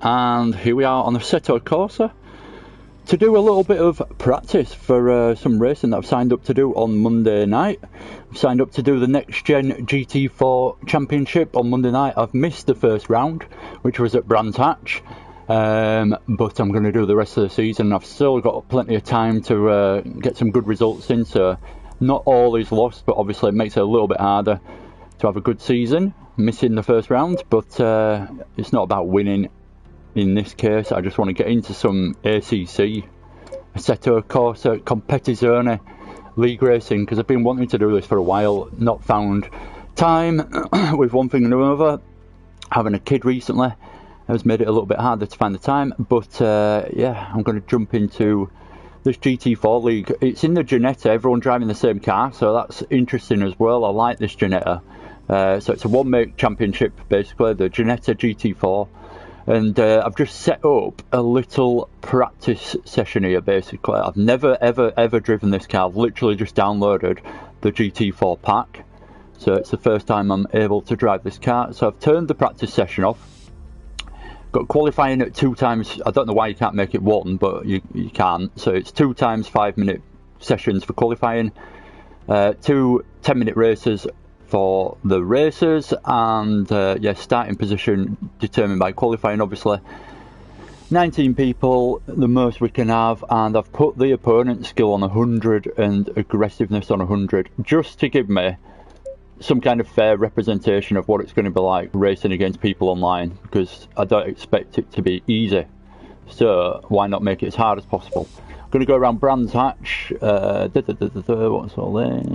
And here we are on the Assetto Corsa to do a little bit of practice for some racing that I've signed up to do on Monday night. I've signed up to do the NxtGen GT4 Championship on Monday night. I've missed the first round, which was at Brands Hatch, but I'm going to do the rest of the season. I've still got plenty of time to get some good results in, so not all is lost, but obviously it makes it a little bit harder to have a good season, missing the first round, but it's not about winning. In this case, I just want to get into some ACC Assetto Corsa Commentator League racing, because I've been wanting to do this for a while, not found time with one thing and another. Having a kid recently has made it a little bit harder to find the time, but yeah, I'm going to jump into this GT4 League. It's in the Ginetta, everyone driving the same car, so that's interesting as well. I like this Ginetta. So it's a one-make championship, basically, the Ginetta GT4. And I've just set up a little practice session here, basically. I've never, ever driven this car. I've literally just downloaded the GT4 pack. So it's the first time I'm able to drive this car. So I've turned the practice session off. Got qualifying at 2 times. I don't know why you can't make it 1, but you can. So it's 2 times 5-minute sessions for qualifying. 2 10-minute races for the racers, and yeah, starting position determined by qualifying, obviously. 19 people, the most we can have, and I've put the opponent skill on 100 and aggressiveness on 100, just to give me some kind of fair representation of what it's going to be like racing against people online, because I don't expect it to be easy, so why not make it as hard as possible. I'm going to go around Brands Hatch. What's all this?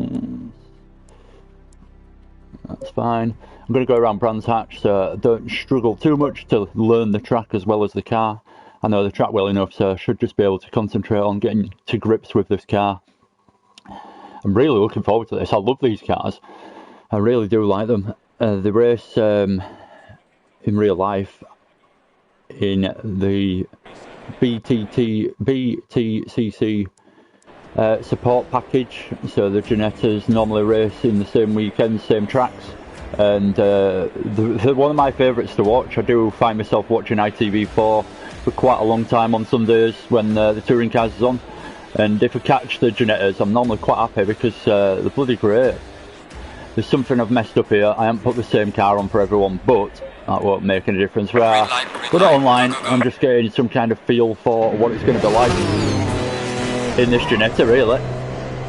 That's fine. I'm going to go around Brands Hatch, so I don't struggle too much to learn the track as well as the car. I know the track well enough, so I should just be able to concentrate on getting to grips with this car. I'm really looking forward to this. I love these cars. I really do like them. The race in real life in the BTCC support package, so the Ginettas normally race in the same weekend, same tracks, and one of my favourites to watch. I do find myself watching ITV4 for quite a long time on Sundays when the touring cars is on, and if I catch the Ginettas, I'm normally quite happy because they're bloody great. There's something I've messed up here. I haven't put the same car on for everyone, but that won't make any difference. We're not online. I'm just getting some kind of feel for what it's going to be like in this Ginetta, really.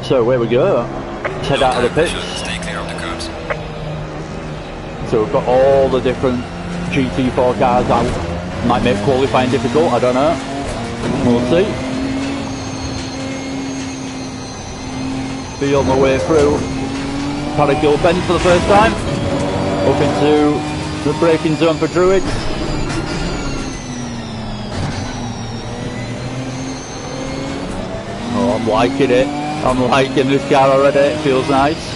So where we go, let's head out of the pits. So we've got all the different GT4 cars out. Might make qualifying difficult, I don't know. We'll see. Feel my way through Paragill Bend for the first time. Up into the braking zone for Druids. Oh, I'm liking it. I'm liking this car already. It feels nice.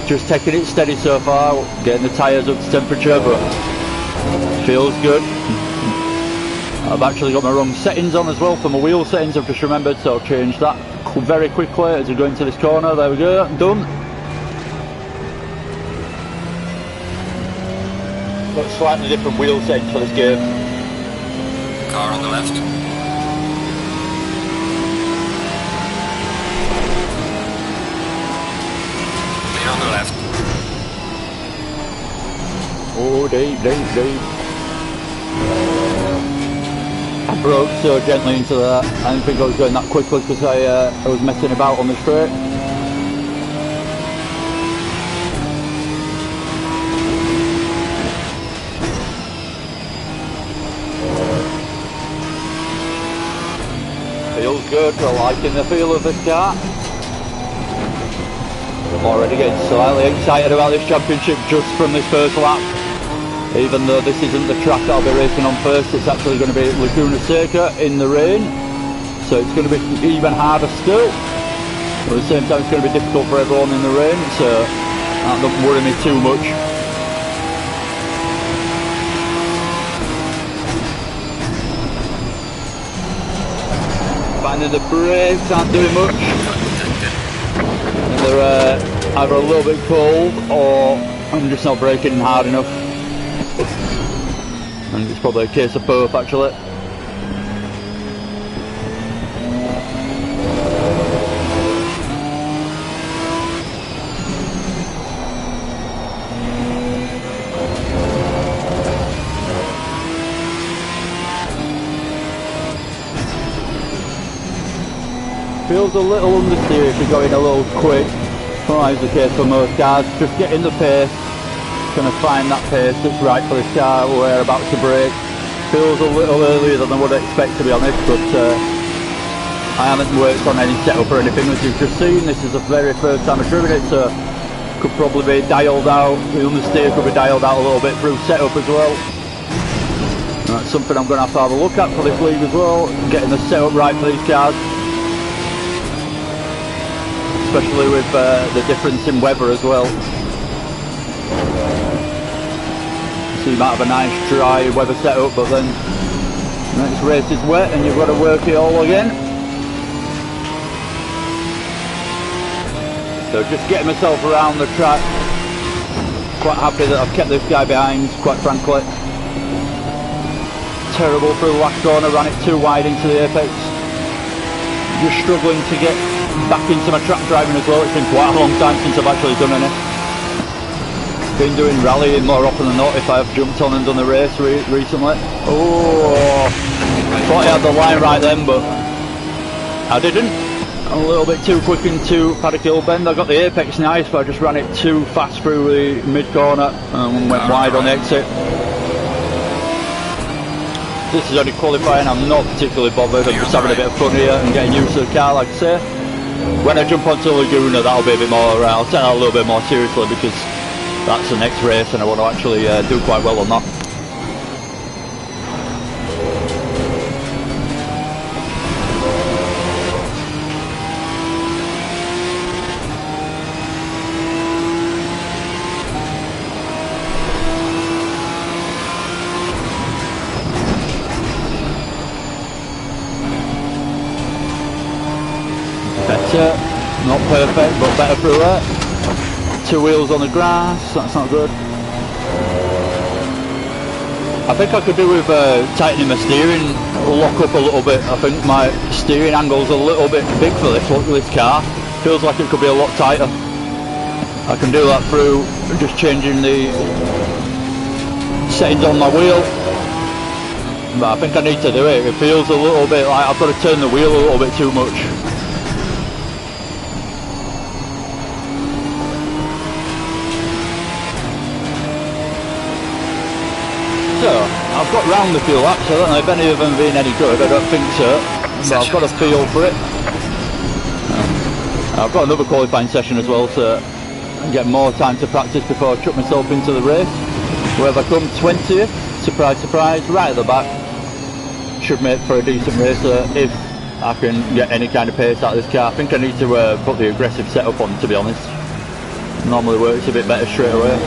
Just taking it steady so far, getting the tyres up to temperature, but feels good. I've actually got my wrong settings on as well for my wheel settings. I've just remembered, so I'll change that very quickly as we go into this corner. There we go, done. Got slightly different wheel settings for this game. Car on the left. On the left. Oh, deep. I broke so gently into that. I didn't think I was going that quickly because I was messing about on the straight. Feels good. I'm liking the feel of this car. I'm already getting slightly excited about this championship just from this first lap. Even though this isn't the track that I'll be racing on first, it's actually going to be Laguna Seca in the rain. So it's going to be even harder still. But at the same time, it's going to be difficult for everyone in the rain, so that doesn't worry me too much. Finding the brakes aren't doing much. And they're either a little bit cold or I'm just not braking hard enough. think it's probably a case of both actually. Feels a little understeer if you're going a little quick. Sometimes the case for most cars. Just getting the pace. Going to find that pace that's right for this car. We're about to brake. Feels a little earlier than I would expect, to be honest, but I haven't worked on any setup or anything, as you've just seen. This is the very first time I've driven it, so could probably be dialed out. The understeer could be dialed out a little bit through setup as well. And that's something I'm going to have a look at for this league as well, getting the setup right for these cars. Especially with the difference in weather as well. So you might have a nice dry weather setup, but then the next race is wet and you've got to work it all again. So just getting myself around the track. Quite happy that I've kept this guy behind, quite frankly. Terrible through the last corner, ran it too wide into the apex. Just struggling to get back into my track driving as well. It's been quite a long time since I've actually done any. Been doing rallying more often than not if I have jumped on and done a race recently. Oh, thought I had the line right then, but I didn't. I'm a little bit too quick into Paddock Hill Bend. I got the apex nice, but I just ran it too fast through the mid corner and went wide on the exit. This is only qualifying. I'm not particularly bothered. I'm just having a bit of fun here and getting used to the car, like I say. When I jump onto Laguna, that'll be a bit more, I'll take that a little bit more seriously, because that's the next race and I want to actually do quite well on that. Better, not perfect, but better through it. 2 wheels on the grass, that's not good. I think I could do with tightening my steering lock up a little bit. I think my steering angle's a little bit big for this car. Feels like it could be a lot tighter. I can do that through just changing the settings on my wheel. But I think I need to do it. It feels a little bit like I've got to turn the wheel a little bit too much. So, I've got round the few laps. I don't know if any of them have been any good. I don't think so, but I've got a feel for it. I've got another qualifying session as well, so I get more time to practice before I chuck myself into the race. Where have I come? 20th, surprise surprise, right at the back. Should make for a decent race if I can get any kind of pace out of this car. I think I need to put the aggressive setup on, to be honest. Normally works a bit better straight away.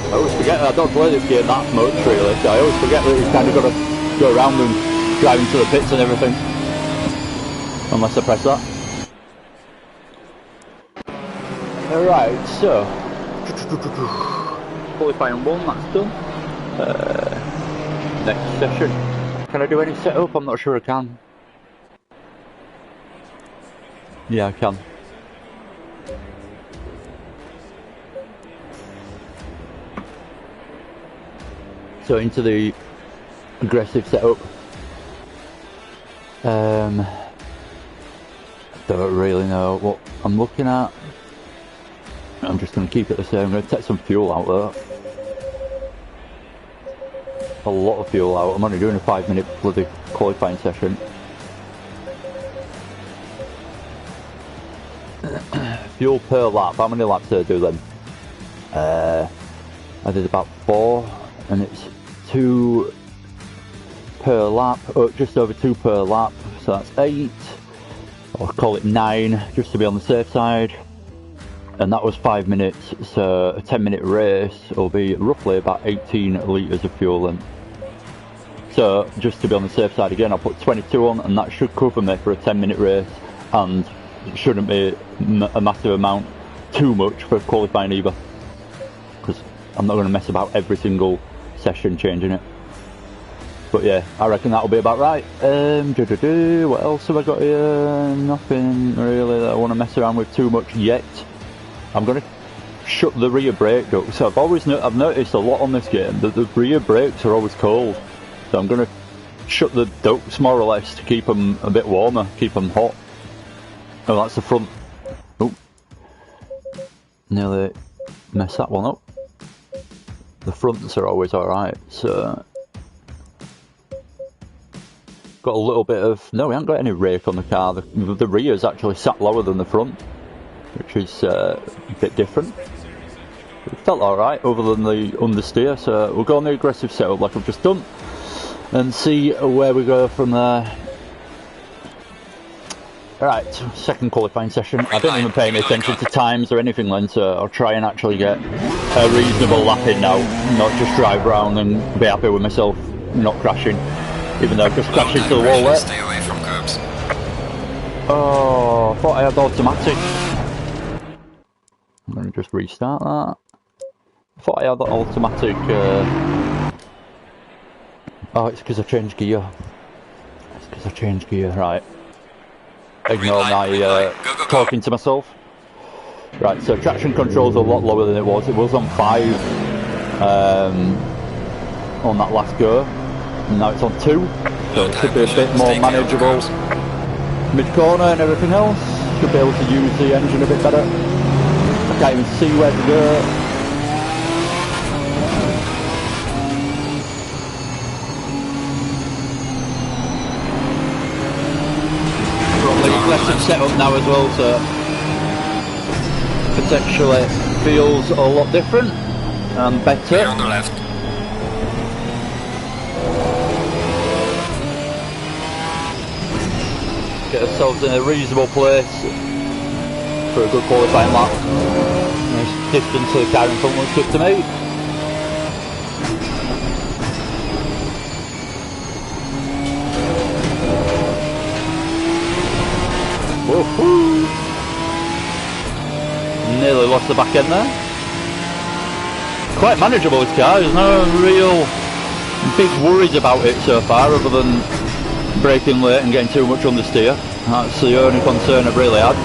I always forget that I don't play this game that much really, so I always forget that you've kind of got to go around and drive into the pits and everything. Unless I press that. Alright, so qualifying 1, that's done. Next session. Can I do any setup? I'm not sure I can. Yeah, I can. So into the aggressive setup. Don't really know what I'm looking at. I'm just going to keep it the same. I'm going to take some fuel out there. A lot of fuel out. I'm only doing a 5-minute bloody qualifying session. Fuel per lap. How many laps did I do then? I did about 4, and it's 2 per lap, just over 2 per lap, so that's 8, or call it 9, just to be on the safe side. And that was 5 minutes, so a 10-minute race will be roughly about 18 litres of fuel then. So just to be on the safe side again, I'll put 22 on, and that should cover me for a 10-minute race, and it shouldn't be a massive amount too much for qualifying either, because I'm not going to mess about every single session changing it. But yeah, I reckon that'll be about right. What else have I got here? Nothing really that I want to mess around with too much yet. I'm going to shut the rear brake ducts. So I've noticed a lot on this game that the rear brakes are always cold. So I'm going to shut the ducts more or less to keep them a bit warmer, keep them hot. Oh, that's the front. Oh, nearly messed that one up. The fronts are always alright, so... Got a little bit of... No, we haven't got any rake on the car. The rear is actually sat lower than the front, which is a bit different. It felt alright, other than the understeer, so we'll go on the aggressive setup like I've just done, and see where we go from there. Right, second qualifying session. I don't even pay any attention to times or anything then, so I'll try and actually get a reasonable lap in now, not just drive around and be happy with myself not crashing, even though I've just crashed into the wall there. Stay away from curbs. Oh, I thought I had automatic. I'm going to just restart that. I thought I had that automatic... Oh, it's because I changed gear. It's because I changed gear, right. Ignore my talking to myself. Right, so traction control's a lot lower than it was. It was on 5 on that last go, and now it's on 2, so it should be a bit more manageable. Mid-corner and everything else, should be able to use the engine a bit better. I can't even see where to go. Aggressive setup now as well, so potentially feels a lot different and better. Here on the left. Get ourselves in a reasonable place for a good qualifying lap. Nice distance to the car in front looks good to me. Woohoo! Nearly lost the back end there. Quite manageable this car, there's no real big worries about it so far other than braking late and getting too much understeer. That's the only concern I've really had.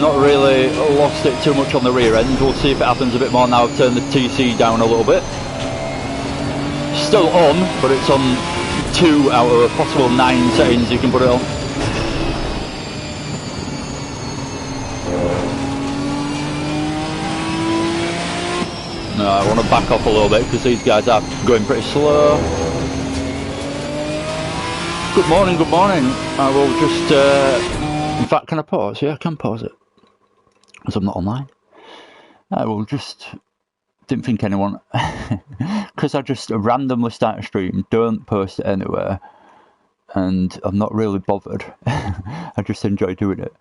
Not really lost it too much on the rear end. We'll see if it happens a bit more now. I've turned the TC down a little bit. Still on, but it's on 2 out of a possible 9 settings you can put it on. No, I want to back off a little bit because these guys are going pretty slow. Good morning, good morning. I will just, in fact, can I pause? Yeah, I can pause it, because I'm not online. I will just, didn't think anyone, because I just randomly start a stream, don't post it anywhere, and I'm not really bothered. I just enjoy doing it.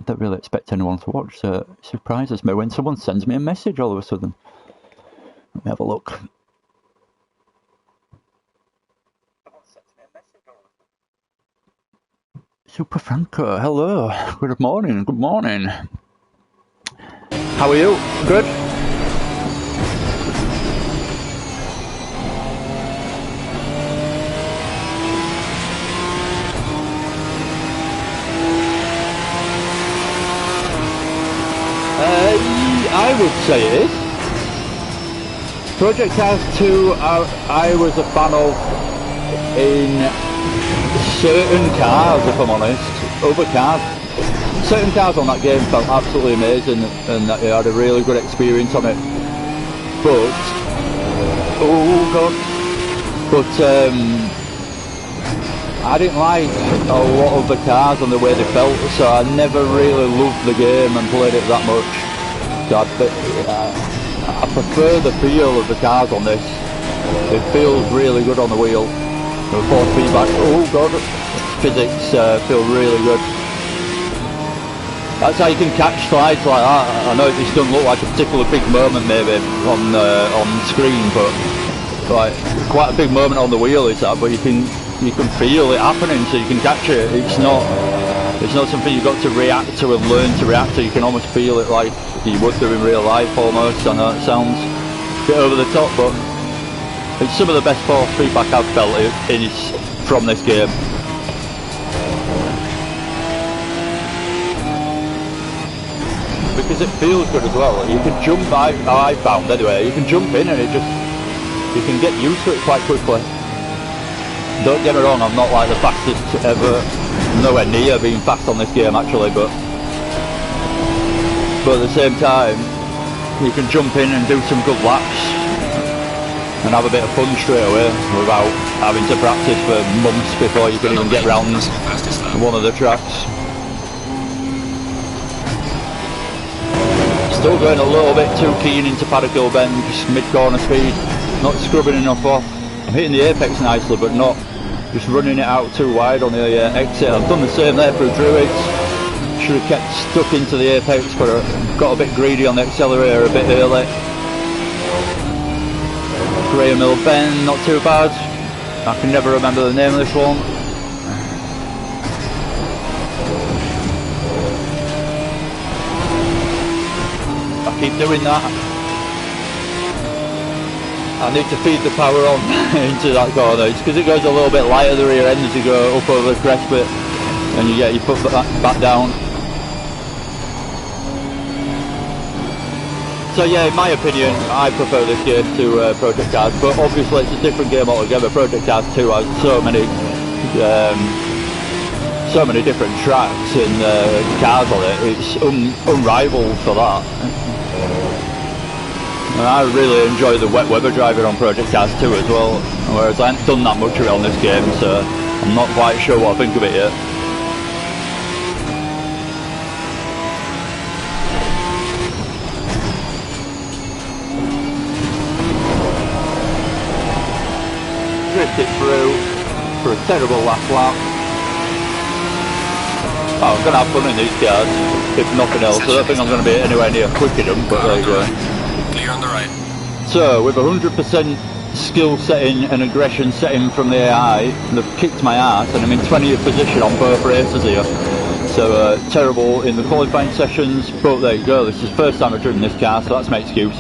Don't really expect anyone to watch, so it surprises me when someone sends me a message all of a sudden. Let me have a look. Super Franco, hello, good morning, good morning. How are you? Good? I would say it is. Project Cars 2 I was a fan of in certain cars, if I'm honest. Other cars, certain cars on that game felt absolutely amazing and that you had a really good experience on it. But, oh god, but I didn't like a lot of the cars and the way they felt, so I never really loved the game and played it that much. So I prefer the feel of the cars on this. It feels really good on the wheel. The force feedback, oh god, physics feel really good. That's how you can catch slides like that. I know this doesn't look like a particularly big moment maybe on screen, but like quite a big moment on the wheel is that. But you can feel it happening, so you can catch it. It's not It's not something you've got to react to and learn to react to. You can almost feel it like you would do in real life almost. I know it sounds a bit over the top, but it's some of the best force feedback I've felt is from this game. Because it feels good as well. You can jump, I found anyway, you can jump in and you can get used to it quite quickly. Don't get me wrong, I'm not like the fastest ever, nowhere near being fast on this game actually, but at the same time, you can jump in and do some good laps and have a bit of fun straight away without having to practice for months before you can even get round one of the tracks. Still going a little bit too keen into Paddock Bend, just mid-corner speed, not scrubbing enough off. I'm hitting the apex nicely, but not just running it out too wide on the exit. I've done the same there through Druids. Should have kept stuck into the apex, but I got a bit greedy on the accelerator a bit early. Graham Hill Bend, not too bad. I can never remember the name of this one. I keep doing that. I need to feed the power on into that corner. It's because it goes a little bit lighter the rear end as you go up over the crest bit, and you get your foot back down. So yeah, in my opinion, I prefer this game to Project Cars, but obviously it's a different game altogether. Project Cars 2 has so many different tracks and cars on it. It's unrivaled for that. And I really enjoy the wet weather driving on Project Cars 2 as well, whereas I haven't done that much of it on this game, so I'm not quite sure what I think of it yet. Drift it through for a terrible last lap. Oh, I'm going to have fun in these cars, if nothing else. I don't think I'm going to be anywhere near quick in them, but there you go. Clear on the right. So, with 100% skill setting and aggression setting from the AI, they've kicked my ass, and I'm in 20th position on both races here. So, terrible in the qualifying sessions, but there you go. This is the first time I've driven this car, so that's my excuse.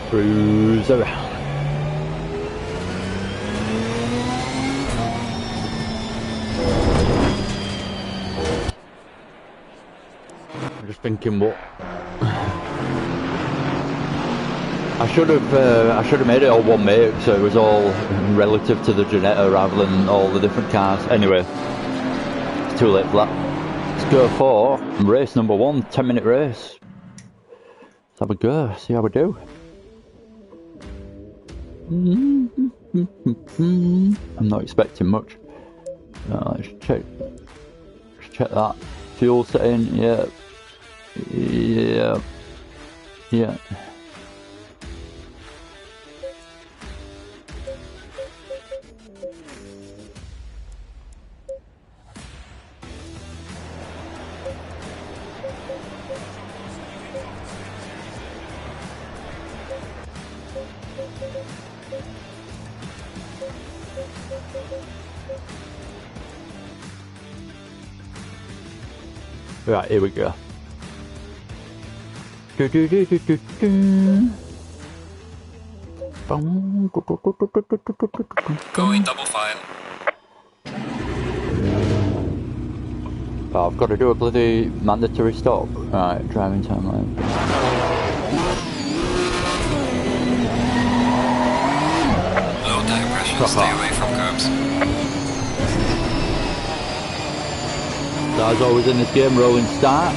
Cruise around. I'm just thinking what I should have made it all one make, so it was all relative to the Ginetta rather than all the different cars. Anyway, it's too late for that. Let's go for race number 1, 10-minute race. Let's have a go, see how we do. I'm not expecting much. Let's check that. Fuel setting, yeah. Right, here we go. Going double file. Oh, I've got to do a bloody mandatory stop. Right, driving timeline. Low tire pressure, stay away from curbs. So as always in this game, rolling start.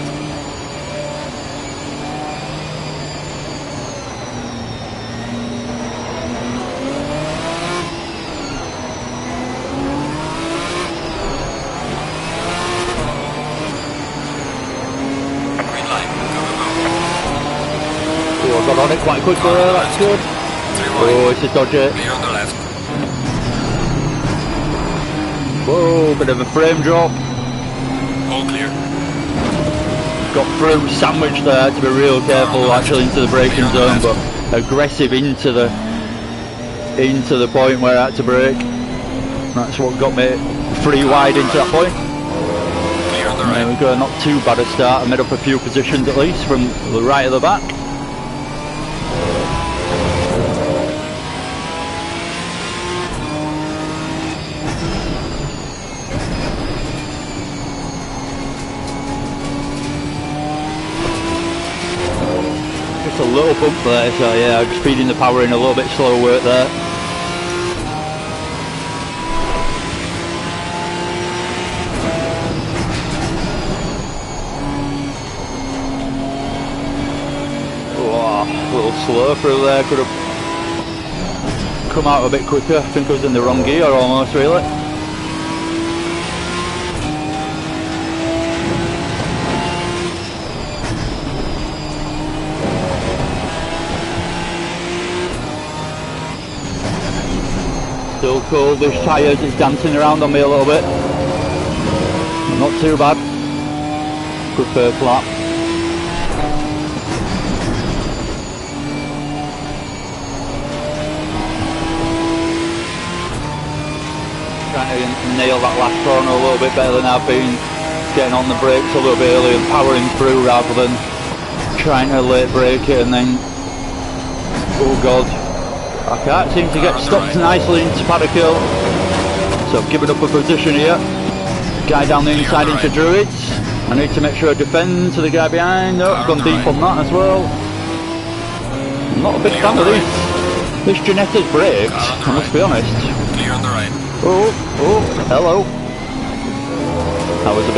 Green light, go, go, go. Oh, I got on it quite quickly there, that's good. 3 Oh, it's a dodger. Clear on the left. Whoa, bit of a frame drop. All clear. Got through, sandwiched there, to be real careful actually into the braking zone, but aggressive into the point where I had to brake. That's what got me 3 wide into that point. Clear on the right. There we go, not too bad a start. I made up a few positions at least from the right of the back. Just a little bump there, so yeah, just feeding the power in a little bit slow work there. A little slow through there, could have come out a bit quicker. I think I was in the wrong gear almost, really. Still cold, this tyres, it's dancing around on me a little bit. Not too bad. Good first lap. Trying to nail that last corner a little bit better than I've been, getting on the brakes a little bit early and powering through rather than trying to late brake it and then, oh god, I can't seem to get stopped nicely into paddock hill, so I've given up a position here. Guy down the inside into Druids, I need to make sure I defend to the guy behind. No, I've gone deep on that as well. I'm not a big fan of this Ginetta's brakes, I must be honest. Clear on the right. Oh, hello. That was a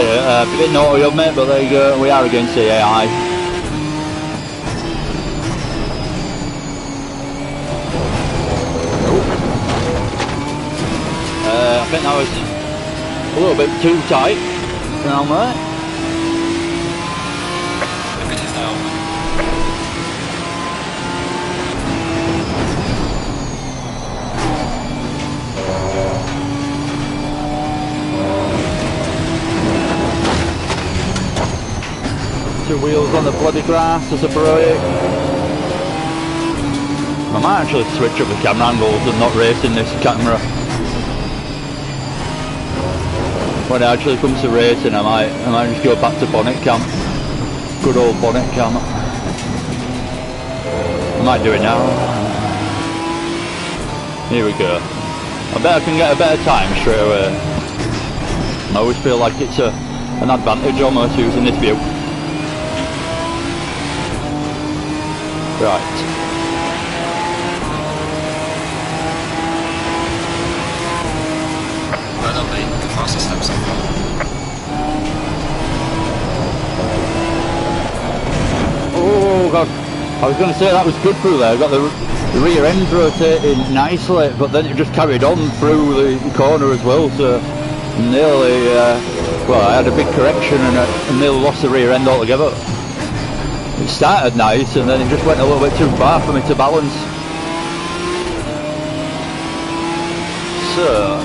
bit naughty of me, but there you go, we are against the AI. I think that was a little bit too tight down there. If it is now. Two wheels on the bloody grass, there's a break. I might actually switch up the camera angles and not racing this camera. When it actually comes to racing, I might just go back to bonnet cam. Good old bonnet cam. I might do it now. Here we go. I bet I can get a better time straight away. I always feel like it's an advantage almost using this view. Right. That'll be the fastest lap so far. Oh god, I was going to say that was good through there. I got the rear end rotating nicely, but then it just carried on through the corner as well, so nearly, well, I had a big correction and I nearly lost the rear end altogether. It started nice and then it just went a little bit too far for me to balance. So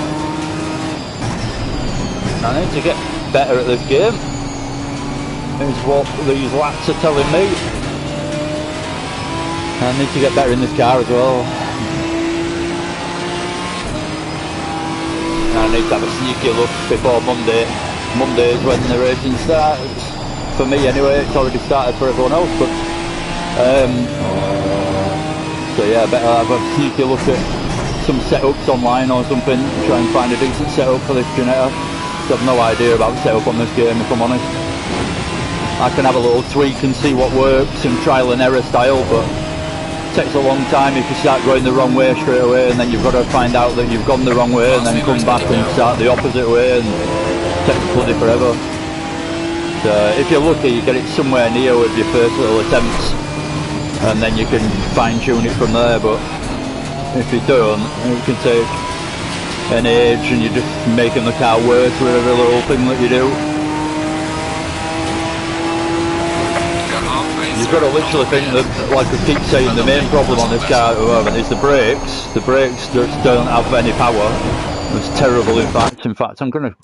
I need to get better at this game, is what these laps are telling me. I need to get better in this car as well. I need to have a sneaky look before Monday. Monday is when the racing starts. For me anyway, it's already started for everyone else, but so yeah, better have a sneaky look at some setups online or something, try and find a decent setup for this Ginetta. I have no idea about the setup on this game, if I'm honest. I can have a little tweak and see what works and trial and error style, but it takes a long time if you start going the wrong way straight away, and then you've got to find out that you've gone the wrong way and then come back and start the opposite way, and it takes bloody forever. So if you're lucky, you get it somewhere near with your first little attempts, and then you can fine tune it from there, but if you don't, it can take an age and you're just making the car worse with every little thing that you do. Got halfway You've got to literally think that, like I keep saying, the main problem on this car at the moment is the brakes. The brakes just don't have any power. It's terrible. In fact, I'm gonna,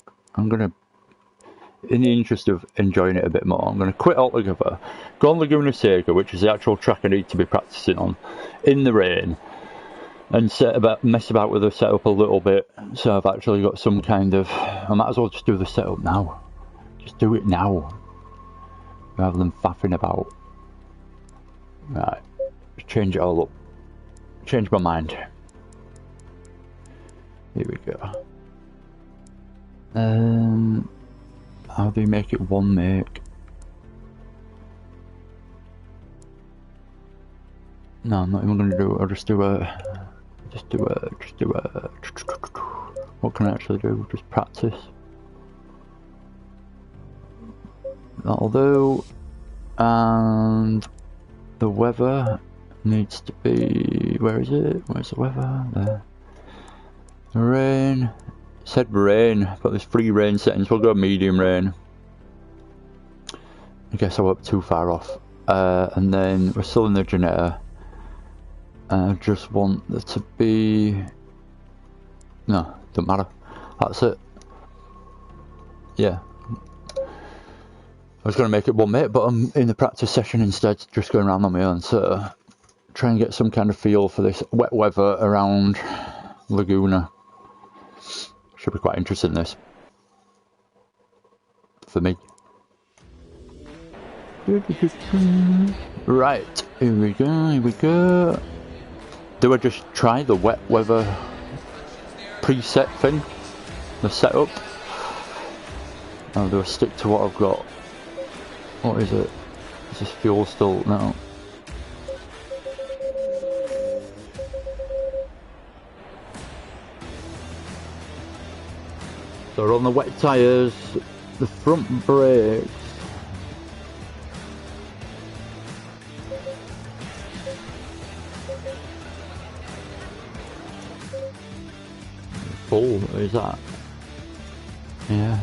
in the interest of enjoying it a bit more, I'm gonna quit altogether, go on Laguna Seca, which is the actual track I need to be practicing on, in the rain, and mess about with the setup a little bit. So I've actually got some kind of. I might as well just do the setup now. Just do it now, rather than faffing about. Right, change it all up. Change my mind. Here we go. How do you make it one make? No, I'm not even gonna do it. I'll just do a. What can I actually do? Just practice. That'll do. And the weather needs to be. Where is it? Where's the weather? There. Rain. It said rain, but there's 3 rain settings. We'll go medium rain. I guess I went too far off. And then we're still in the Ginetta. I just want there to be. No, don't matter. That's it. Yeah. I was going to make it one mate, but I'm in the practice session instead, just going around on my own. So try and get some kind of feel for this wet weather around Laguna. Should be quite interesting, this. For me. Right, here we go. Do I just try the wet weather preset thing? The setup? Or do I stick to what I've got? What is it? Is this fuel still? No. So we're on the wet tyres, the front brakes. Full, is that? Yeah.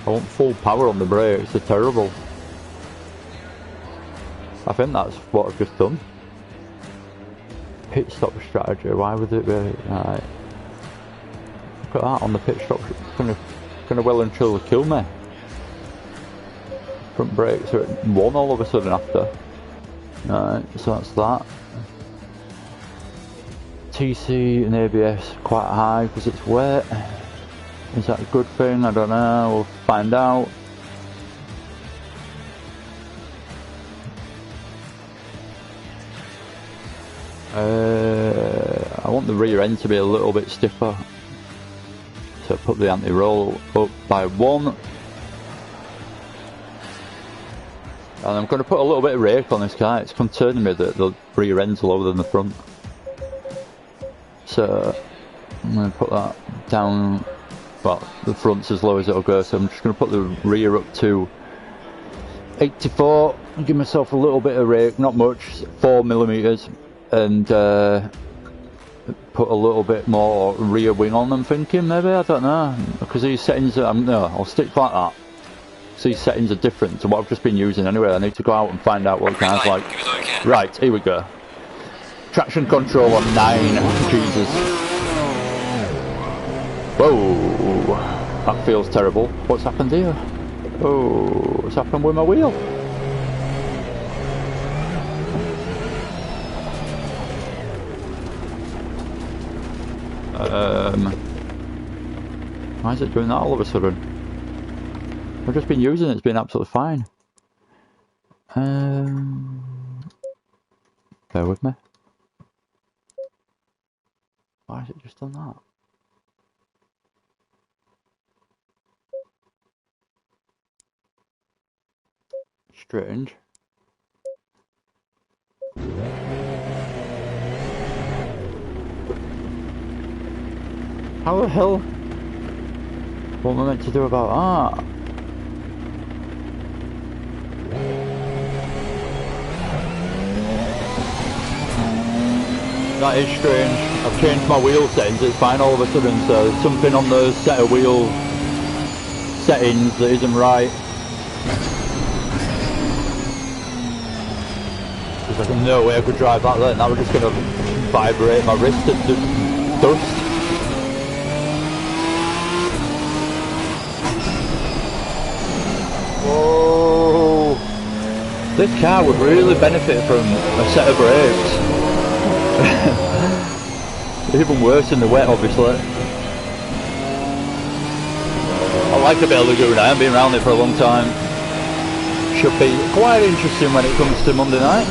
I want full power on the brakes, they're terrible. I think that's what I've just done. Pit stop strategy, why would it be? Right. Look at that on the pit stop, it's gonna well and truly kill me. Front brakes are at 1 all of a sudden after. Right, so that's that. TC and ABS quite high because it's wet. Is that a good thing? I don't know, we'll find out. I want the rear end to be a little bit stiffer. So put the anti-roll up by 1. And I'm going to put a little bit of rake on this car. It's concerning me that the rear end's lower than the front. So I'm going to put that down. Well, the front's as low as it'll go, so I'm just going to put the rear up to 84 and give myself a little bit of rake, not much, 4mm, and put a little bit more rear wing on, I'm thinking, maybe, I don't know, because these settings are, no, I'll stick like that. So these settings are different to what I've just been using anyway. I need to go out and find out what the car's like. Right, here we go. Traction control on 9, Jesus. Whoa, that feels terrible. What's happened here? Oh, what's happened with my wheel? Why is it doing that all of a sudden? I've just been using it, it's been absolutely fine. Bear with me. Why has it just done that? Strange. How the hell? What am I meant to do about that? That is strange. I've changed my wheel settings, it's fine all of a sudden, so there's something on the set of wheel settings that isn't right. because there's no way I could drive that lane. That was just going to vibrate my wrist and dust. Whoa! This car would really benefit from a set of brakes. Even worse in the wet, obviously. I like a bit of Laguna. I haven't been around it for a long time. Should be quite interesting when it comes to Monday night.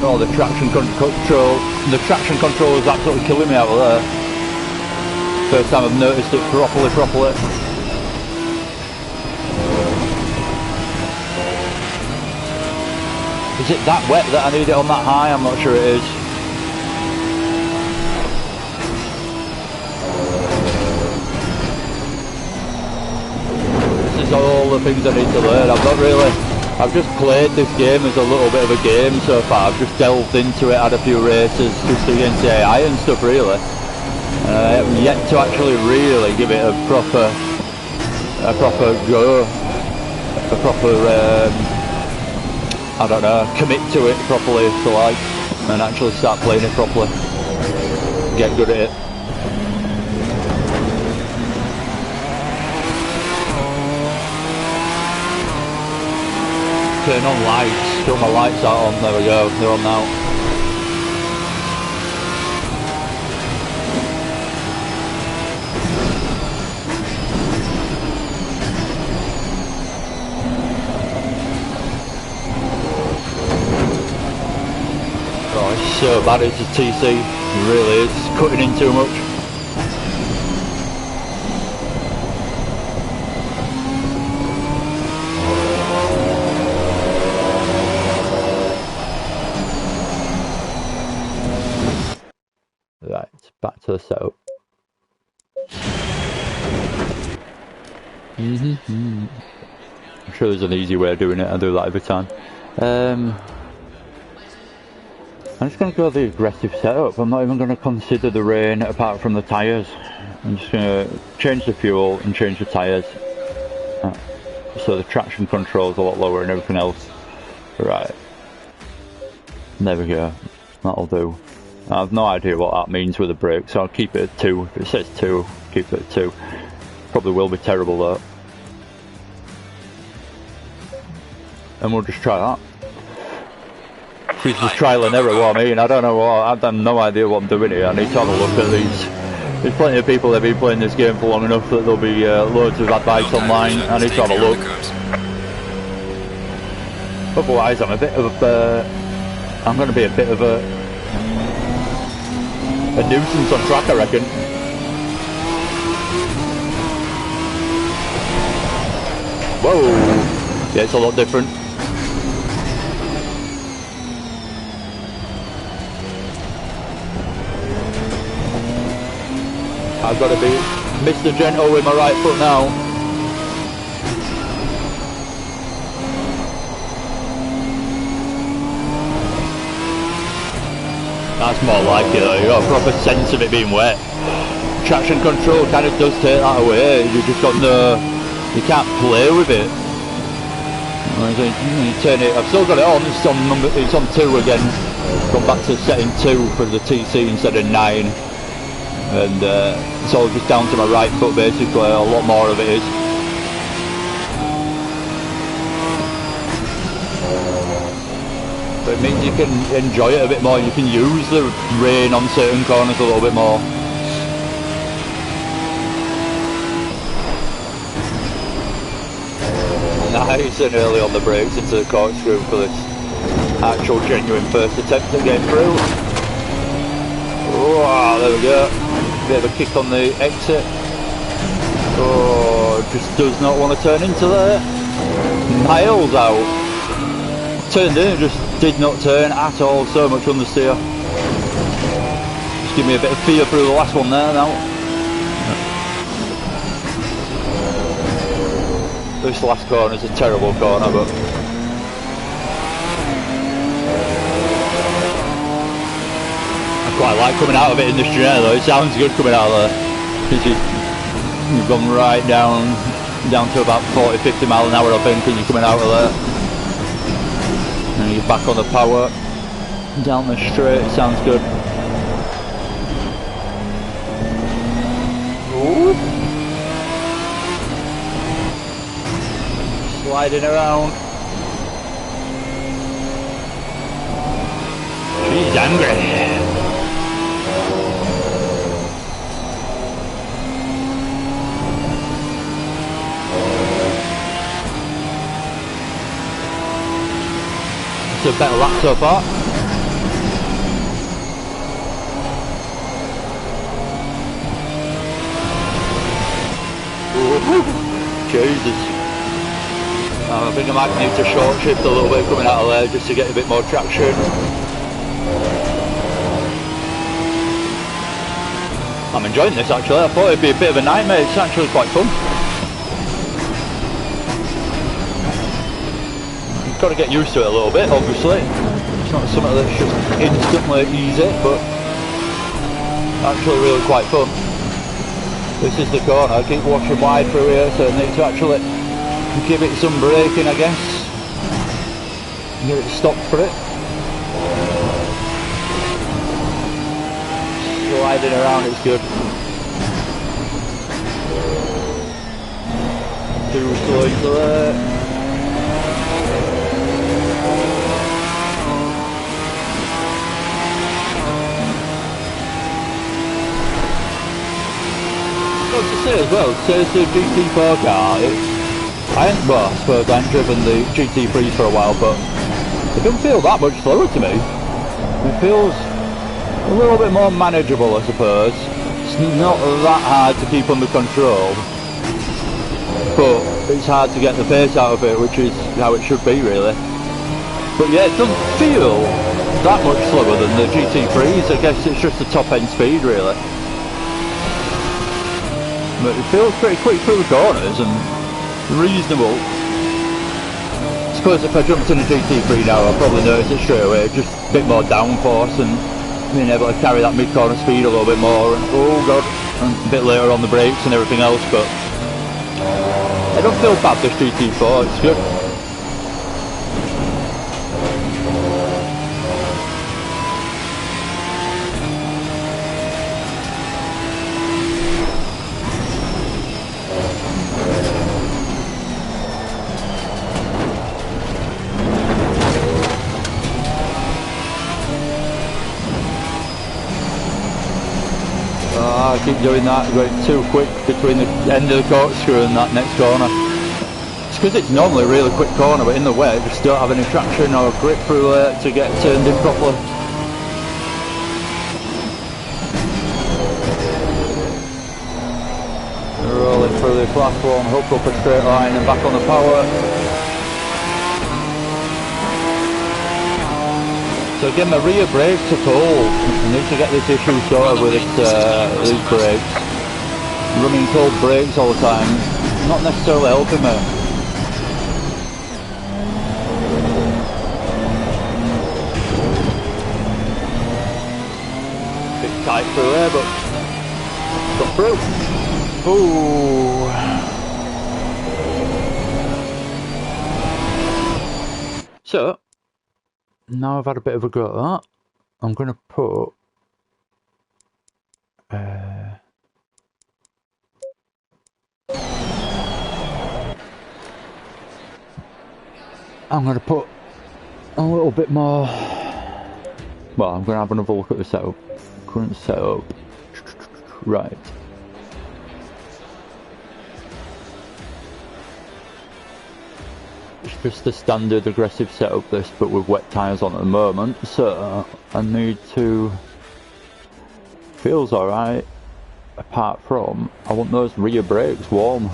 Oh, the traction control. The traction control is absolutely killing me out of there. First time I've noticed it properly. Is it that wet that I need it on that high? I'm not sure it is. This is all the things I need to learn. I've just played this game as a little bit of a game so far. I've just delved into it, had a few races just against the AI and stuff really. I have yet to actually really give it a proper go, a proper I don't know, commit to it properly if you like, and actually start playing it properly, get good at it. Turn on lights, turn my lights out on, there we go, they're on now. Oh, it's so bad, it's a TC, it really is, it's cutting in too much. Right, back to the setup. I'm sure there's an easy way of doing it, I do that every time. I'm just going to go the aggressive setup. I'm not even going to consider the rain apart from the tyres. I'm just going to change the fuel and change the tyres. So the traction control is a lot lower and everything else. Right. There we go. That'll do. I have no idea what that means with the brake, so I'll keep it at 2. If it says 2, keep it at 2. Probably will be terrible though. And we'll just try that. It's just trial and error, what I mean. I don't know what, I've no idea what I'm doing here. I need to have a look at these. There's plenty of people that have been playing this game for long enough that there'll be loads of advice online. I need to have a look. Otherwise, I'm going to be a bit of a nuisance on track, I reckon. Whoa! Yeah, it's a lot different. I've got to be Mr. Gentle with my right foot now. That's more like it though, you got a proper sense of it being wet. Traction control kind of does take that away, you just got no, you can't play with it. You turn it, I've still got it on, it's on 2 again. Gone back to setting 2 for the TC instead of 9. And it's all just down to my right foot basically, a lot more of it is. But it means you can enjoy it a bit more, you can use the rain on certain corners a little bit more. Nice and early on the brakes into the corkscrew for this actual genuine first attempt at getting through. Wow, there we go. Bit of a kick on the exit. Oh, just does not want to turn into there. Miles out. Turned in, just did not turn at all. So much understeer. Just give me a bit of fear through the last one there now. This last corner is a terrible corner, but I quite like coming out of it in this Ginetta though. It sounds good coming out of there. Because you've gone right down down to about 40-50 mile an hour I think, and you're coming out of there. And you're back on the power. Down the straight, sounds good. Ooh. Sliding around. She's angry. It's a better lap so far. Jesus. I think I might need to short shift a little bit coming out of there just to get a bit more traction. I'm enjoying this actually. I thought it'd be a bit of a nightmare. It's actually quite fun. You've got to get used to it a little bit, obviously. It's not something that's just instantly easy, but actually really quite fun. This is the corner. I keep watching wide through here, so I need to actually give it some braking, I guess. Get it stopped for it. Sliding around, it's good. Too slow into there. Well, to say as well, so it's a GT4 car. I suppose I haven't driven the GT3s for a while, but it doesn't feel that much slower to me. It feels a little bit more manageable, I suppose. It's not that hard to keep under control, but it's hard to get the pace out of it, which is how it should be, really. But yeah, it doesn't feel that much slower than the GT3s. I guess it's just the top end speed, really. But it feels pretty quick through the corners and reasonable. I suppose if I jumped in a GT3 now, I'll probably notice it straight away. Just a bit more downforce and being able to carry that mid-corner speed a little bit more. And oh god, and a bit later on the brakes and everything else. But I don't feel bad this GT4. It's good. I keep doing that, going too quick between the end of the corkscrew and that next corner. It's because it's normally a really quick corner, but in the way I just don't have any traction or grip through it to get turned in properly. Rolling through the platform, hook up a straight line and back on the power. So again, my rear brakes are cold. I need to get this issue sorted with these brakes. Running cold brakes all the time, not necessarily helping me. Bit tight through there, but got through. Ooh. So now I've had a bit of a go at that, I'm going to put a little bit more. Well, I'm going to have another look at the setup. Current setup. Right. It's just the standard aggressive setup this, but with wet tyres on at the moment, so I need to... Feels alright, apart from I want those rear brakes warm.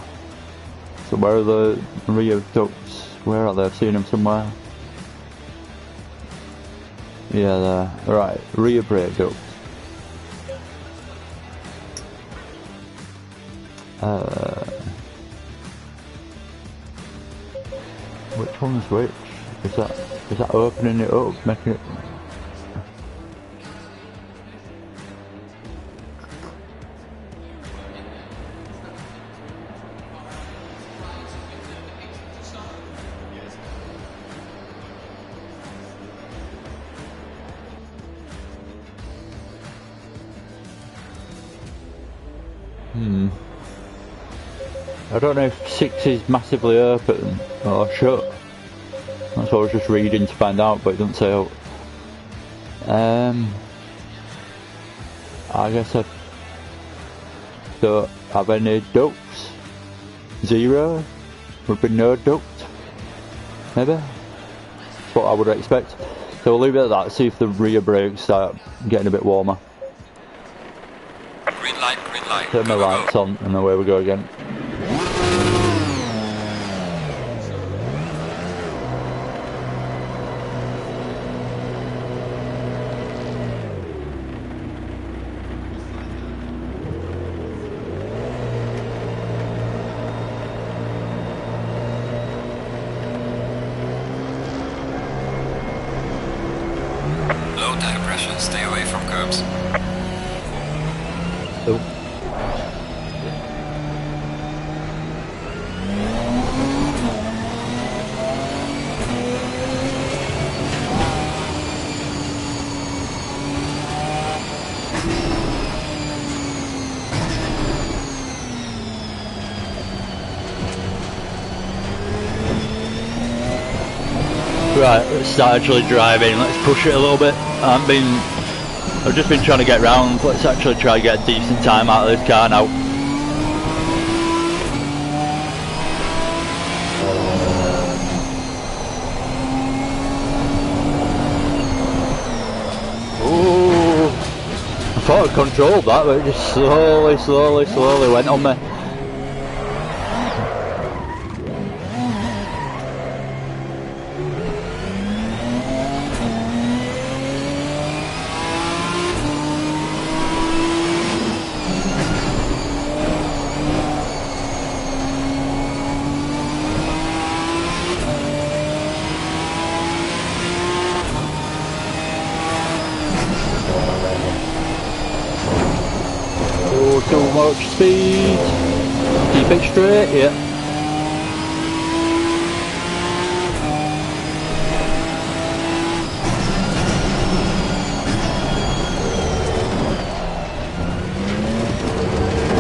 So where are the rear ducts? Where are they? I've seen them somewhere. Yeah, there. Right, rear brake ducts. Which one's which? Is that opening it up, making it... I don't know if 6 is massively open or shut. That's what I was just reading to find out, but it doesn't say out. I guess I don't have any ducts. 0 would be no duct. Maybe. That's what I would expect. So we'll leave it at that, see if the rear brakes start getting a bit warmer. Green light, green light. Turn my lights on and away we go again. Low tire pressure, stay away from curbs. Oh. Right, let's start actually driving. Let's push it a little bit. I've just been trying to get round. Let's actually try and get a decent time out of this car now. Ooh, I thought I controlled that, but it just slowly went on me. Too much speed. Keep it straight, yeah.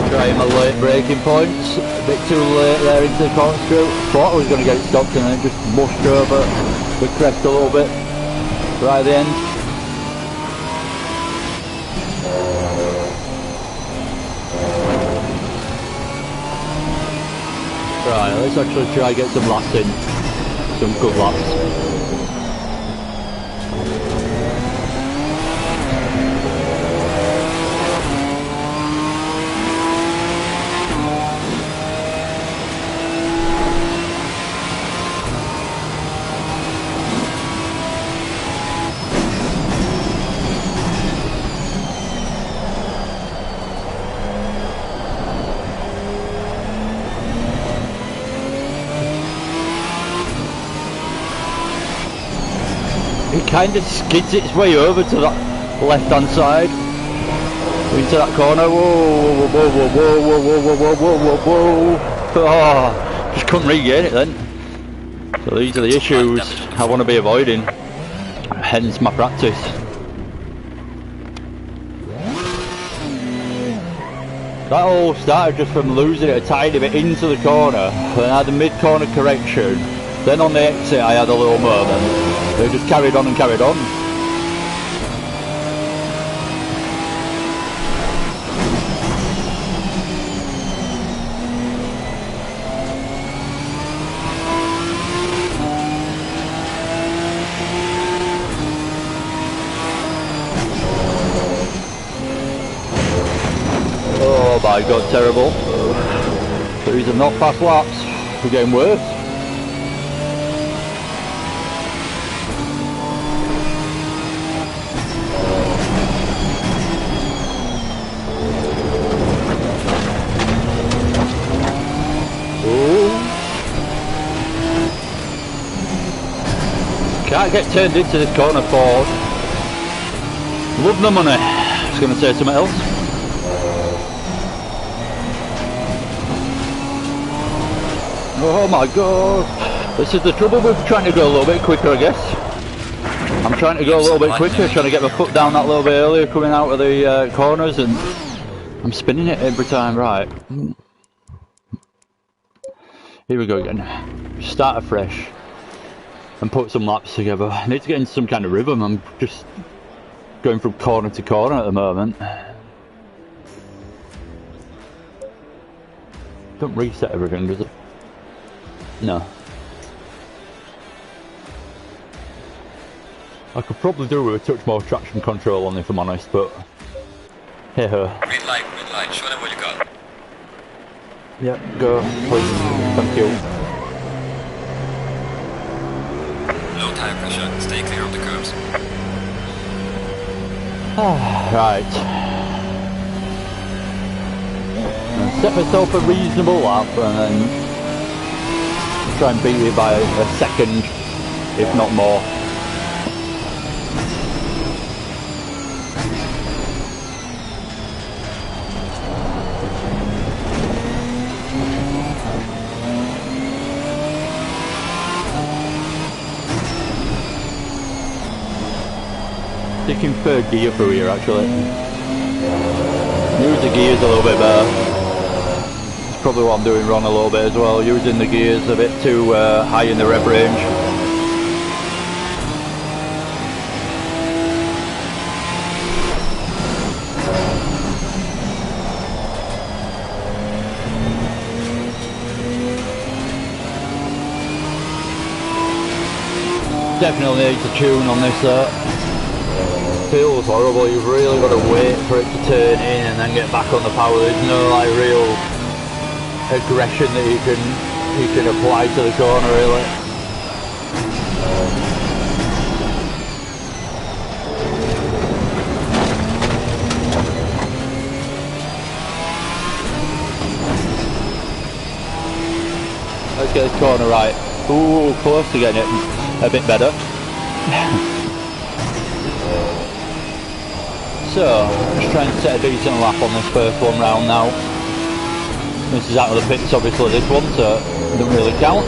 Trying my late braking points. A bit too late there into the corkscrew. Thought I was going to get it stopped and then just mushed over the crest a little bit. Right at the end. Right, let's actually try and get some laps in. Some good laps. It kind of skids its way over to that left hand side into that corner. Whoa, whoa, whoa, whoa, whoa, whoa, whoa, whoa, whoa, whoa. Oh, just couldn't regain it then. So these are the issues I want to be avoiding, hence my practice. That all started just from losing it a tiny bit into the corner, then I had a mid-corner correction, then on the exit I had a little moment. They just carried on and carried on. Oh my god, terrible. These are not fast laps. We're getting worse. Can't get turned into this corner forward. Love the money. I was going to say something else. Oh my god. This is the trouble with trying to go a little bit quicker, I guess. I'm trying to go a little bit quicker, trying to get my foot down that little bit earlier coming out of the corners, and I'm spinning it every time, right. Here we go again. Start afresh and put some laps together. I need to get into some kind of rhythm. I'm just going from corner to corner at the moment. Don't reset everything, does it? No. I could probably do with a touch more traction control on if I'm honest, but hey ho. Green light, show them what you got. Yeah, go, please. Thank you. Low tire pressure, stay clear of the curves. Right. Set myself a reasonable lap and then try and beat it by a second, if not more. Sticking third gear through here actually. Use the gears a little bit better. It's probably what I'm doing wrong a little bit as well. Using the gears a bit too high in the rev range. Definitely need to tune on this. Feels horrible. You've really got to wait for it to turn in and then get back on the power. There's no like real aggression that you can apply to the corner really. Let's get this corner right. Ooh, close to getting it a bit better. So, just trying to set a decent lap on this first one round now. This is out of the pits obviously this one, so it doesn't really count.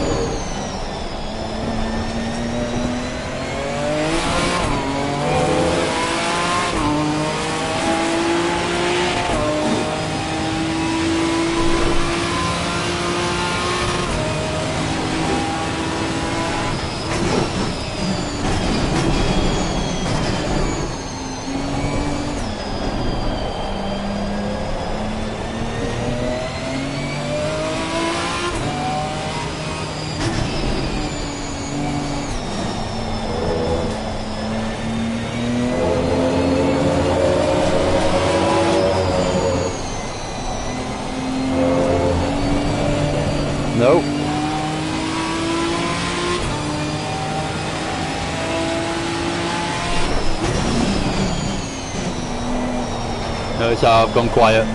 No. Notice how I've gone quiet.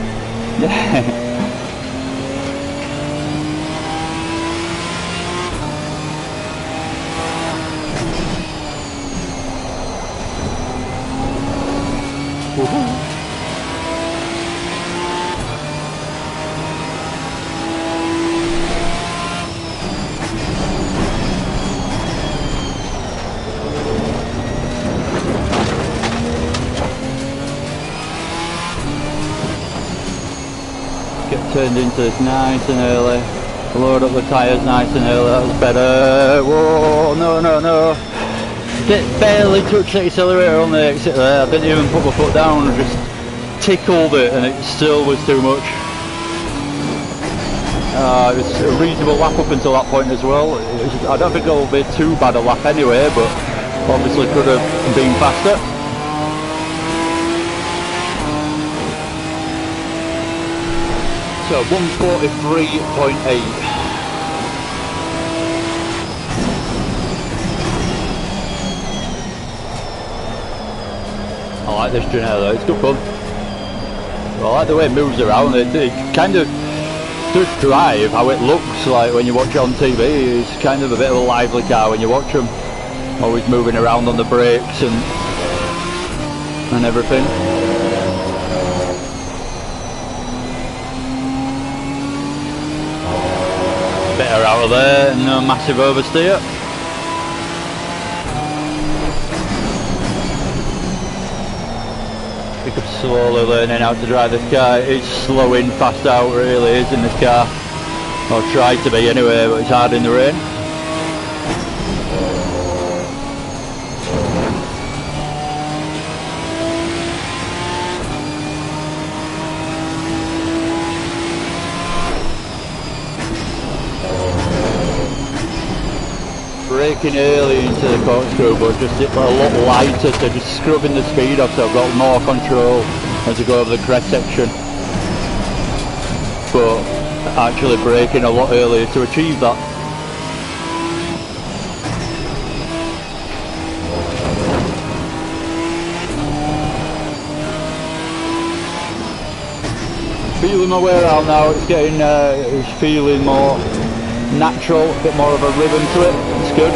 Turned into this nice and early. Load up the tyres nice and early. That was better. Whoa, no, no, no. Barely touched the accelerator on the exit there. I didn't even put my foot down. I just tickled it and it still was too much. It was a reasonable lap up until that point as well. I don't think it'll be too bad a lap anyway, but obviously could have been faster. So 143.8. I like this Ginetta, it's good fun. I like the way it moves around. It kind of does drive how it looks like when you watch it on TV. It's kind of a bit of a lively car when you watch them. Always moving around on the brakes and everything. Better out of there, no massive oversteer. Pick up slowly learning how to drive this car. It's slowing fast out, really is, in this car. Or try to be anyway, but it's hard in the rain. Braking early into the corkscrew, but just a lot lighter, so just scrubbing the speed off, so I've got more control as I go over the crest section. But actually braking a lot earlier to achieve that. Feeling my way around now, it's getting, it's feeling more natural, a bit more of a rhythm to it. It's good.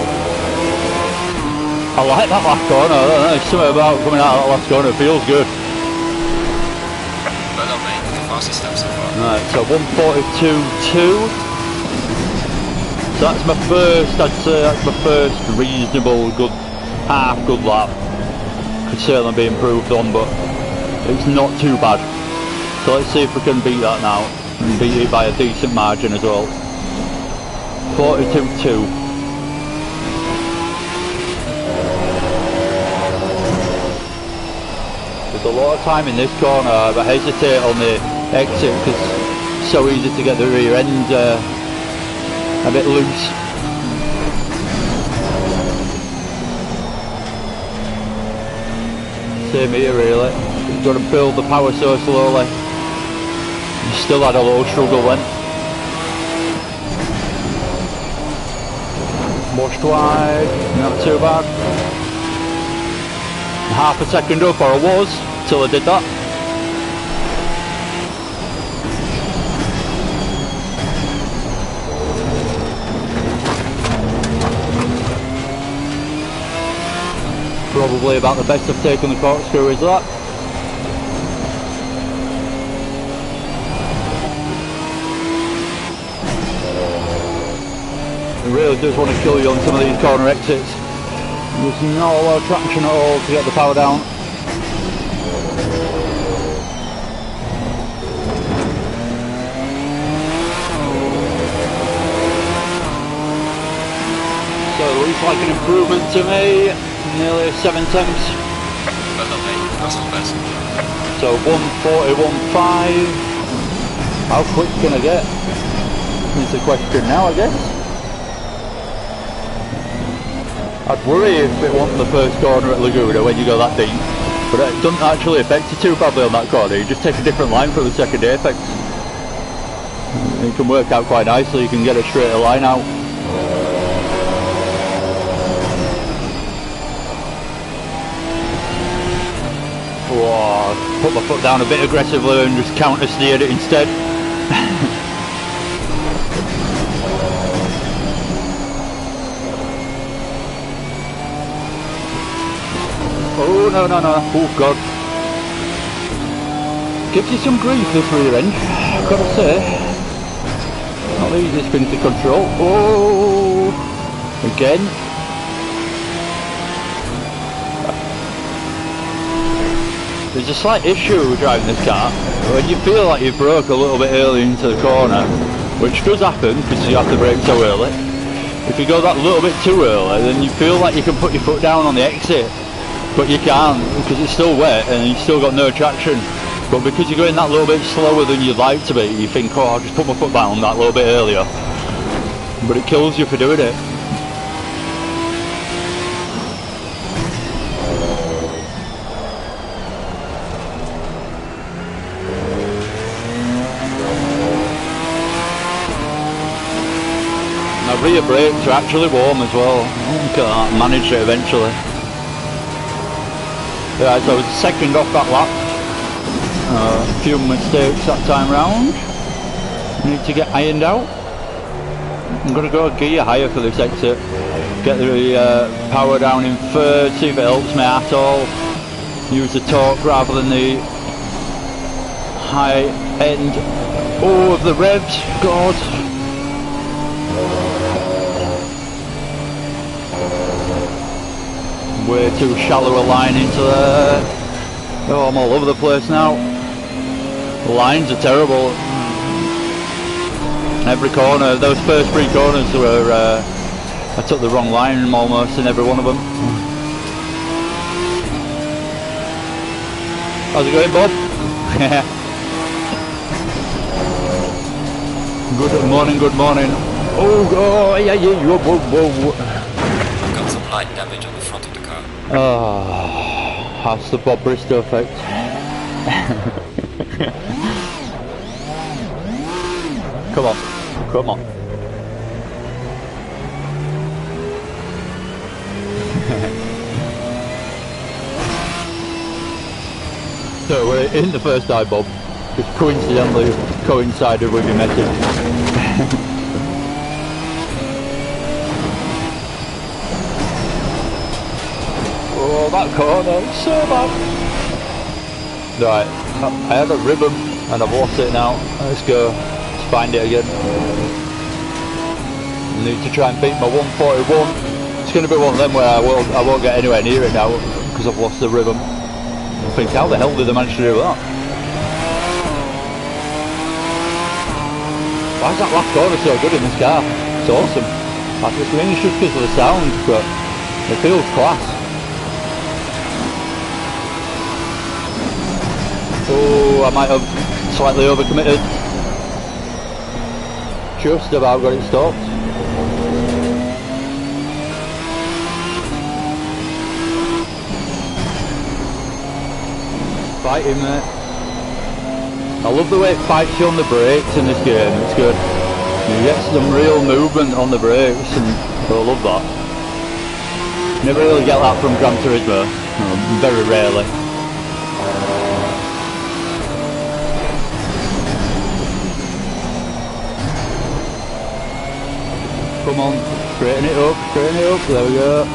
I like that last corner. I don't know, there's something about coming out of that last corner. It feels good. Well done, mate. The fastest step so far. Right, so 1:42.2. So that's my first. I'd say that's my first reasonable, good good lap. Could certainly be improved on, but it's not too bad. So let's see if we can beat that now and beat it by a decent margin as well. 42.2. There's a lot of time in this corner. I hesitate on the exit because it's so easy to get the rear end a bit loose. Same here really. You've got to build the power so slowly. You still had a little struggle then. Washed wide, not too bad. Half a second up, or I was, till I did that. Probably about the best I've taken the corkscrew is that. It really does want to kill you on some of these corner exits. There's not a lot of traction at all to get the power down. So it looks like an improvement to me. Nearly 7 tenths. Well done, mate. That's not best. So 1:41.5. How quick can I get? It's a question now, I guess. I'd worry if it wasn't the first corner at Laguna when you go that deep, but it doesn't actually affect you too badly on that corner. You just take a different line for the second apex. It can work out quite nicely. You can get a straighter line out. Whoa, put my foot down a bit aggressively and just counter steered it instead. Oh no, oh god. Gives you some grief this rear end, I've got to say. Not the easiest thing to control. Oh, again. There's a slight issue with driving this car. When you feel like you broke a little bit early into the corner, which does happen because you have to brake so early. If you go that little bit too early, then you feel like you can put your foot down on the exit. But you can't because it's still wet and you've still got no traction. But because you're going that little bit slower than you'd like to be, you think, oh, I'll just put my foot down that little bit earlier. But it kills you for doing it. My rear brakes are actually warm as well. Look at that, managed it eventually. Yeah, so I was second off that lap. A few mistakes that time round. Need to get ironed out. I'm going to go a gear higher for this exit. Get the power down in third, see if it helps me at all. Use the torque rather than the high end. Oh, of the revs, God. Way too shallow a line into there. Oh, I'm all over the place now. The lines are terrible. Every corner, those first 3 corners were, I took the wrong line almost in every one of them. How's it going, Bob? Good morning, good morning. Oh, yeah, whoa, whoa. I've got some light damage on the front of the car. Oh, that's the Bob Bristow effect. Come on, come on. So we're in the first eye, Bob. Just coincidentally coincided with your message. Oh, that corner, it's so bad. Right, I had a ribbon and I've lost it now. Let's go. Find it again. I need to try and beat my 141. It's going to be one of them where I won't get anywhere near it now because I've lost the rhythm. I think, how the hell did they manage to do that? Why is that last corner so good in this car? It's awesome. I think it's just because of the sound, but it feels class. Oh, I might have slightly overcommitted. Just about got it stopped. Fighting, mate. I love the way it fights you on the brakes in this game. It's good. You get some real movement on the brakes, and I love that. Never really get that from Gran Turismo. Very rarely. Come on, straighten it up, there we go.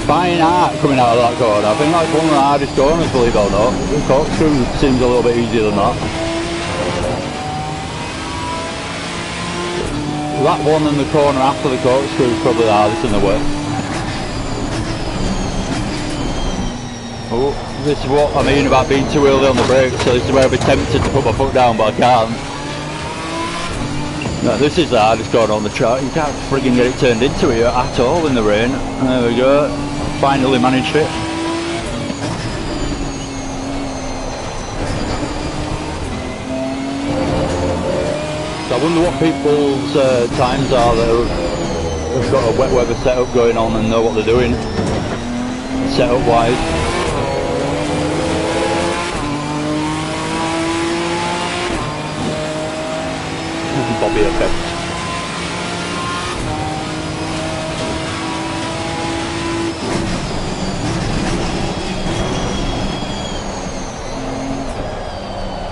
Fine art coming out of that corner. I think that's one of the hardest corners, believe it or not. The corkscrew seems a little bit easier than that. That one and the corner after the corkscrew is probably the hardest in the way. Oh, this is what I mean about being too early on the brakes, so this is where I'll be tempted to put my foot down, but I can't. No, this is the hardest corner on the track. You can't frigging get it turned into it at all in the rain. There we go. Finally managed it. So I wonder what people's times are that have got a wet weather setup going on and know what they're doing setup wise. Bobby effect.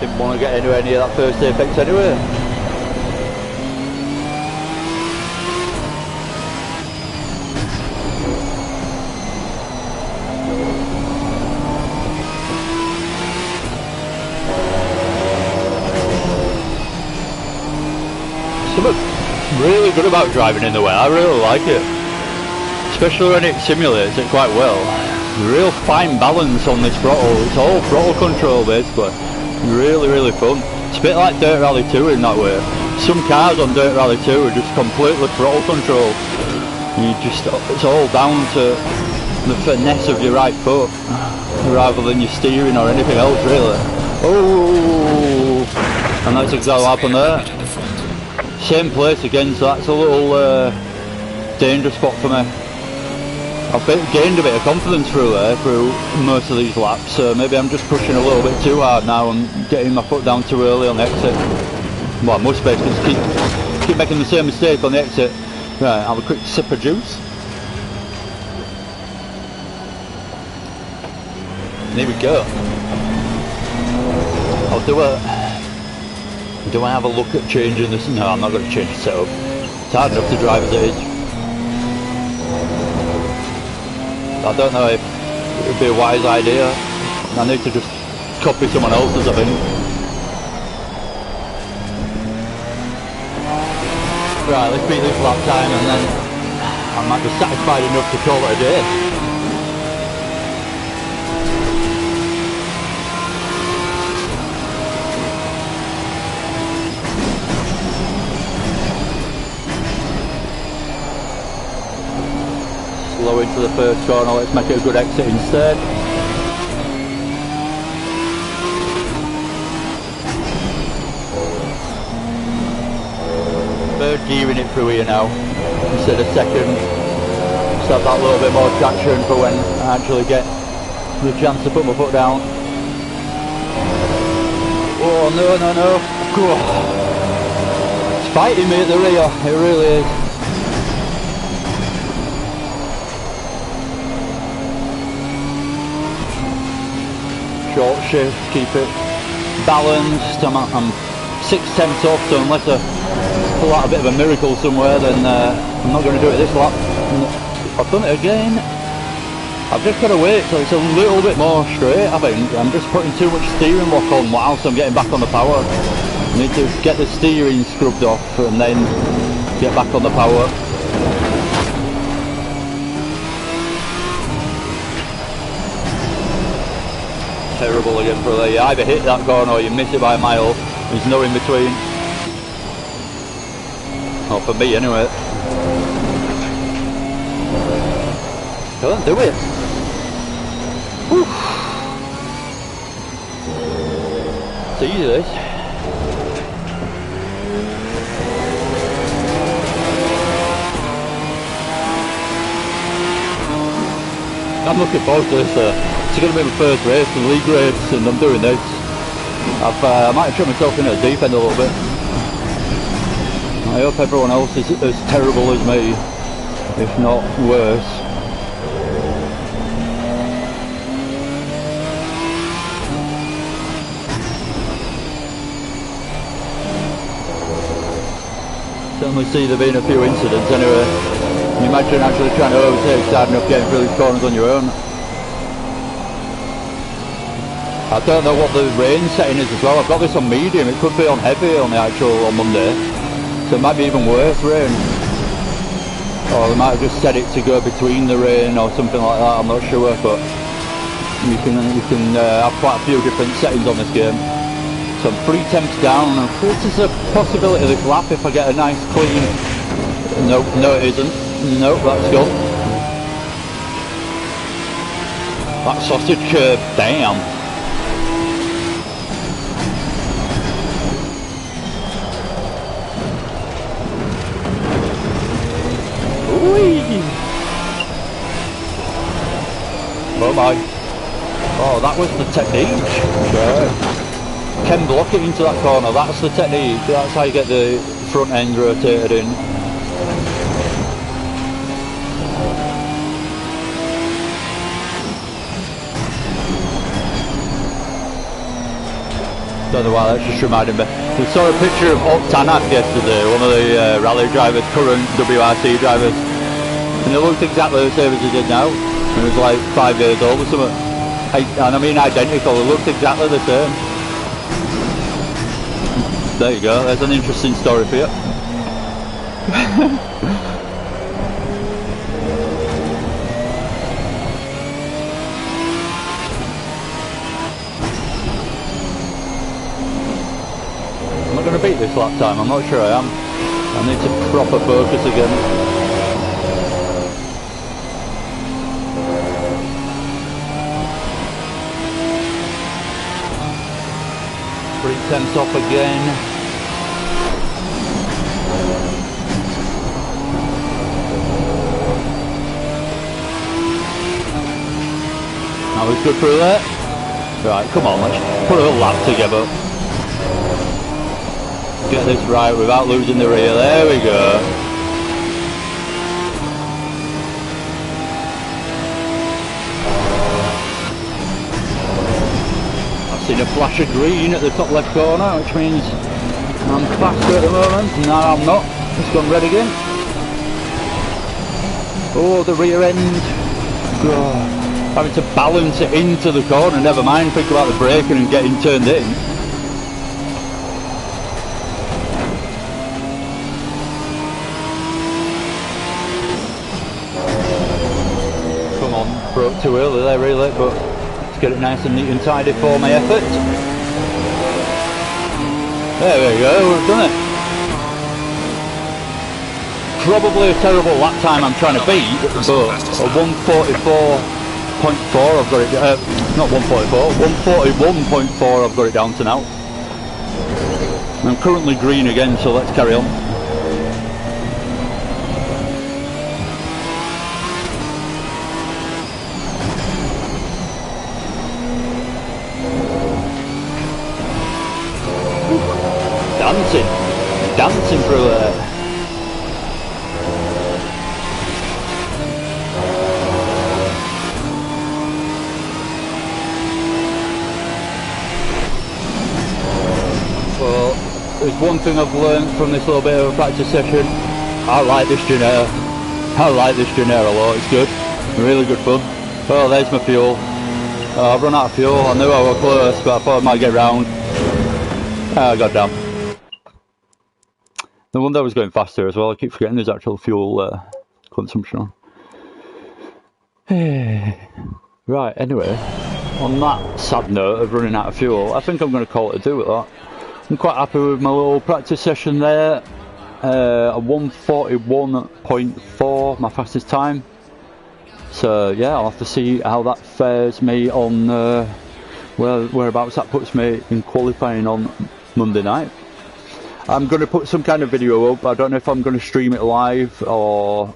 Didn't want to get anywhere near that first apex anyway. Really good about driving in the wet. I really like it, especially when it simulates it quite well. Real fine balance on this throttle. It's all throttle control basically. Really fun. It's a bit like Dirt Rally 2 in that way. Some cars on Dirt Rally 2 are just completely throttle control. It's all down to the finesse of your right foot rather than your steering or anything else really. Oh, and that's exactly what happened there. Same place again, so that's a little dangerous spot for me. I've gained a bit of confidence through most of these laps, so maybe I'm just pushing a little bit too hard now and getting my foot down too early on the exit. Well, I must basically keep making the same mistake on the exit. Right, have a quick sip of juice. There we go. I'll do a... Do I have a look at changing this? No, I'm not going to change the setup. It's hard enough to drive as it is. I don't know if it would be a wise idea. I need to just copy someone else's, I think. Right, let's beat this lap time and then I might be satisfied enough to call it a day. low into the first corner. Let's make it a good exit instead. Third gearing it through here now instead of second. Just have that little bit more traction for when I actually get the chance to put my foot down. Oh no, no, no. It's fighting me at the rear, it really is. Short shift, keep it balanced. I'm 6/10 off, so unless I pull out a bit of a miracle somewhere, then I'm not going to do it this lap. I've done it again. I've just got to wait so it's a little bit more straight, I think. I'm just putting too much steering lock on whilst I'm getting back on the power. I need to get the steering scrubbed off and then get back on the power. Terrible again for there. You either hit that corner or you miss it by a mile. There's no in between. Not for me anyway. Don't do it. Whew. It's easy this. I'm looking forward to this. It's going to be my first race, the league race, and I'm doing this. I might have tripped myself into the deep end a little bit. I hope everyone else is as terrible as me, if not worse. Certainly see there being a few incidents anyway. Can you imagine actually trying to overtake hard enough getting through these corners on your own? I don't know what the rain setting is as well. I've got this on medium, it could be on heavy on Monday. So it might be even worse rain. Or they might have just set it to go between the rain or something like that, I'm not sure, but you can have quite a few different settings on this game. So I'm 3 temps down, and there's a possibility of this lap if I get a nice clean... No, no it isn't. No, that's gone. That sausage curve, damn. Oh my. Oh, that was the technique. Right. Can block it into that corner, that's the technique. That's how you get the front end rotated in. Don't know why, that's just reminded me. We saw a picture of Tanak yesterday, one of the rally drivers, current WRC drivers. And it looked exactly the same as he did now. He was like 5 years old or something. And I mean identical, it looked exactly the same. There you go, there's an interesting story for you. Am I going to beat this lap time? I'm not sure I am. I need to proper focus again. 3 tenths off again. That was good through there. Right, come on, let's put a lap together. Get this right without losing the rear. There we go. Seen a flash of green at the top left corner, which means I'm faster at the moment. No, I'm not. It's gone red again. Oh, the rear end. God. Having to balance it into the corner, never mind think about the braking and getting turned in. Come on, broke too early there really, but get it nice and neat and tidy for my effort. There we go, we've done it. probably a terrible lap time I'm trying to beat, but a 144.4 I've got it, not 144, 141.4 I've got it down to now. I'm currently green again, so let's carry on. Dancing through there. Well, there's one thing I've learned from this little bit of a practice session. I like this Ginetta. I like this Ginetta a lot. It's good. Really good fun. Oh, there's my fuel. Oh, I've run out of fuel. I knew I was close, but I thought I might get round. Oh, goddamn. No wonder I was going faster as well. I keep forgetting there's actual fuel consumption on. Right, anyway, on that sad note of running out of fuel, I think I'm going to call it a do with that. I'm quite happy with my little practice session there. A 141.4, my fastest time. So yeah, I'll have to see how that fares me on whereabouts that puts me in qualifying on Monday night. I'm going to put some kind of video up. I don't know if I'm going to stream it live or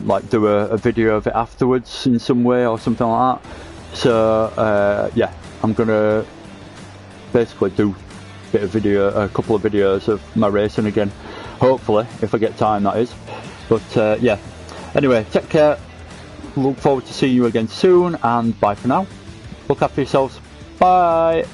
like do a video of it afterwards in some way or something like that. So yeah, I'm going to basically do a couple of videos of my racing again. Hopefully, if I get time, that is. But yeah, anyway, take care. Look forward to seeing you again soon, and bye for now. Look after yourselves. Bye.